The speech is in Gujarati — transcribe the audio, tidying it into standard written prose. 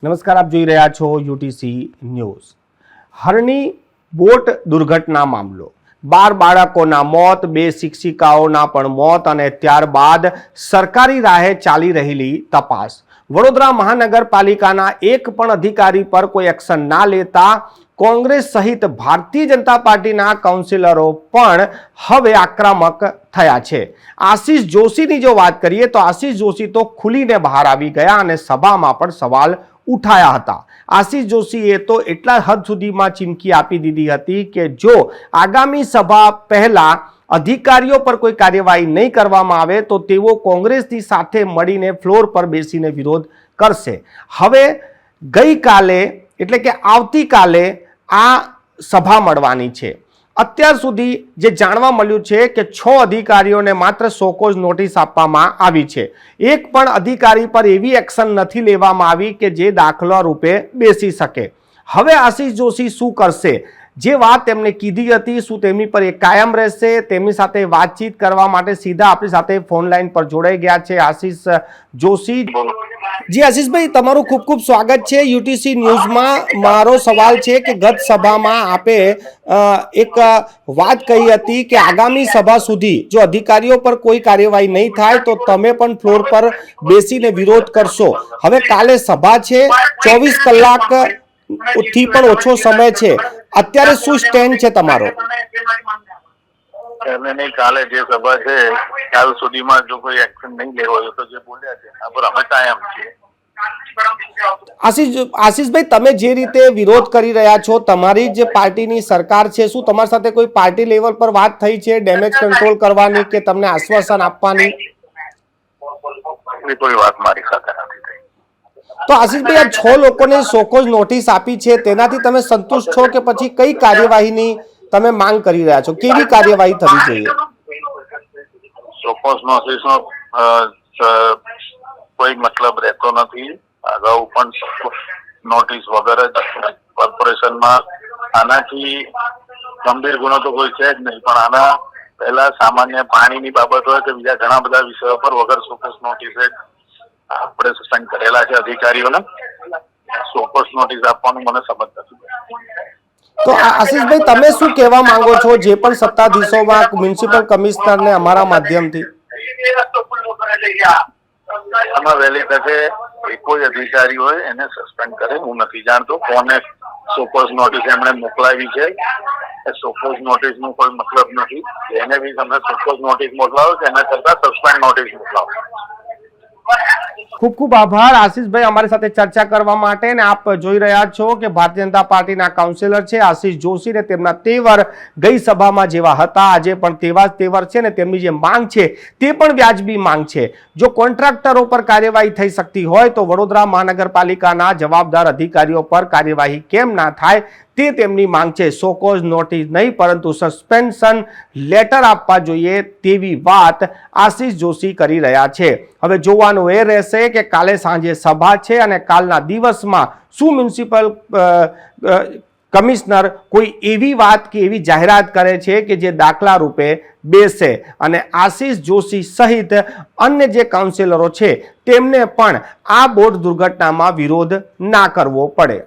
નમસ્કાર, આપ જોઈ રહ્યા છો યુટીસી ન્યૂઝ। હરણી બોટ દુર્ઘટના મામલો, 12 બાળકોના મોત, 2 શિક્ષિકાઓના પણ મોત અને ત્યારબાદ સરકારી રાહે ચાલી રહેલી તપાસ। વડોદરા મહાનગરપાલિકાના એક પણ અધિકારી પર કોઈ એક્શન ના લેતા કોંગ્રેસ સહિત ભારતીય જનતા પાર્ટીના કાઉન્સિલરો પણ હવે આક્રમક થયા છે। આશિષ જોશીની જો વાત કરીએ તો આશિષ જોશી તો ખુલીને બહાર આવી ગયા અને સભામાં પણ સવાલ ઉઠાયા હતા। આશિષ જોશીએ તો એટલા હદ સુધીમાં ચીમકી આપી દીધી હતી કે જો આગામી સભા પહેલા અધિકારીઓ પર કોઈ કાર્યવાહી નહીં કરવામાં આવે તો તેઓ કોંગ્રેસની સાથે મળીને ફ્લોર પર બેસીને વિરોધ કરશે। હવે ગઈકાલે એટલે કે આવતીકાલે આ સભા મળવાની છે। અત્યાર સુધી જે જાણવા મળ્યું છે કે 6 અધિકારીઓને માત્ર શોકોઝ નોટિસ આપવામાં આવી છે। એક પણ અધિકારી પર એવી એક્શન નથી લેવામાં આવી કે જે દાખલા રૂપે બેસી શકે। હવે આશિષ જોશી શું કરશે, જે વાત તેમણે કીધી હતી, શું તેમની પર એ કાયમ રહેશે? તેમની સાથે વાતચીત કરવા માટે સીધા આપણી સાથે ફોન લાઈન પર જોડાઈ ગયા છે આશિષ જોશી। જી આશિષભાઈ, તમારું ખૂબ ખૂબ સ્વાગત છે યુટીસી ન્યૂઝમાં। મારો સવાલ છે કે ગત સભામાં આપે એક વાત કહી હતી કે આગામી સભા સુધી જો અધિકારીઓ પર કોઈ કાર્યવાહી નહીં થાય તો તમે પણ ફ્લોર પર બેસીને વિરોધ કરશો। હવે કાલે સભા છે, 24 કલાક થી પણ ઓછો સમય છે, અત્યારે શું સ્ટેન્ડ છે તમારો? કાલે જે સભા છે કાલ સુધીમાં જો કોઈ એક્શન નહીં લેવાયો તો જે બોલ્યા છે આ પર અમે કાયમ છીએ। આશિષભાઈ, તમે જે રીતે વિરોધ કરી રહ્યા છો, તમારી જે પાર્ટીની સરકાર છે, શું તમારી સાથે કોઈ પાર્ટી લેવલ પર વાત થઈ છે ડેમેજ કંટ્રોલ કરવાની કે તમને આશ્વાસન આપવાની? કોઈ વાત મારી સાથે નથી થઈ। તો આશિષભાઈ, આ 6 લોકોને શોકોઝ નોટિસ આપી છે, તેનાથી તમે સંતુષ્ટ છો કે પછી કઈ કાર્યવાહીની તમે માંગ કરી રહ્યા છો? કેવી કાર્યવાહી થવી જોઈએ? શોકોઝ નોટિસનો કોઈ મતલબ રહેતો નથી। અગાઉ પણ નોટિસ વગર જ કોર્પોરેશનમાં આનાથી ગંભીર ગુનો તો કોઈ છે જ નહીં, પણ આના પહેલા સામાન્ય પાણીની બાબત હોય કે બીજા ઘણા બધા વિષયો પર વગર શોકોઝ નોટિસે આપણે સસ્પેન્ડ કરેલા છે અધિકારીઓને। શોકોઝ નોટિસ આપવાનું મને સમજ નથી। તો આશિષભાઈ, તમે શું કહેવા માંગો છો જે પણ સત્તાધીશોમાં મ્યુનિસિપલ કમિશનરને અમારા માધ્યમથી? આમાં વહેલી તકે કોઈ અધિકારી હોય એને સસ્પેન્ડ કરે। હું નથી જાણતો કોને શોકોઝ નોટિસ એમણે મોકલાવી છે। શોકોઝ નોટિસ નો કોઈ મતલબ નથી, એને બી તમે શોકોઝ નોટિસ મોકલાવો કે એના કરતા સસ્પેન્ડ નોટિસ મોકલાવો। ખૂબ ખૂબ આભાર આશિષભાઈ અમારી સાથે ચર્ચા કરવા માટે। ને આપ જોઈ રહ્યા છો કે ભારતીય જનતા પાર્ટીના કાઉન્સિલર છે આશિષ જોશી ને તેમના તેવર ગઈ સભામાં જેવા હતા આજે પણ તેવા જ તેવર છે ને તેમની જે માંગ છે તે પણ વ્યાજબી માંગ છે। જો કોન્ટ્રાક્ટરો પર કાર્યવાહી થઈ શકતી હોય તો વડોદરા મહાનગરપાલિકાના જવાબદાર અધિકારીઓ પર કાર્યવાહી કેમ ના થાય તે તેમની માંગ છે। શોકોઝ નોટિસ નહીં પરંતુ સસ્પેન્શન લેટર આપવા જોઈએ તેવી વાત આશિષ જોશી કરી રહ્યા છે। હવે જોવાનું એ રહેશે કે કાલે સાંજે સભા છે અને કાલના દિવસમાં શું મ્યુનિસિપલ કમિશનર કોઈ એવી વાત કે એવી જાહેરાત કરે છે કે જે દાખલા રૂપે બેસે અને આશિષ જોશી સહિત અન્ય જે કાઉન્સિલરો છે તેમને પણ આ બોટ દુર્ઘટનામાં વિરોધ ના કરવો પડે।